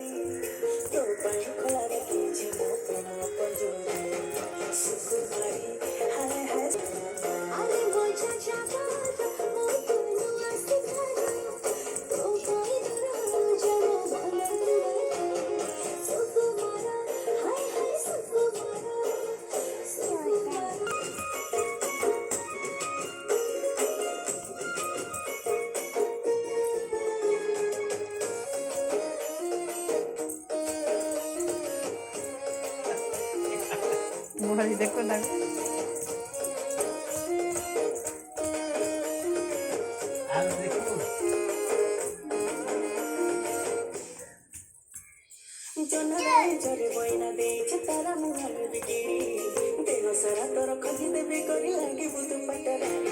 तो ପାଇଁ ଖୋଲା ରଖିଛି ମୋ ପ୍ରେମ ପଞ୍ଜୁରୀ ସୁକୁମାରୀ ହାୟ ହାୟ ଆରେ ବୋଝା ଚାଦର ମୋ ତନୁ ଆସିଥାର ତୋ ପାଇଁ ରାଜା ମୋ ମନ ସୁକୁମାର ହାୟ ହାୟ ସୁକୁମାର ସୁକୁମାର मोहरी देखो ना ଜହ୍ନରାଣୀ ଜରେ ବଇନା ଦେଇଛି ତାରା ମୁହଁରେ ବିକିରି ଦେହ ସାରା ତୋର ଖୋଜି ଦେବି କରି ଲାଗିବୁ ତୁ ପାଟରାଣୀ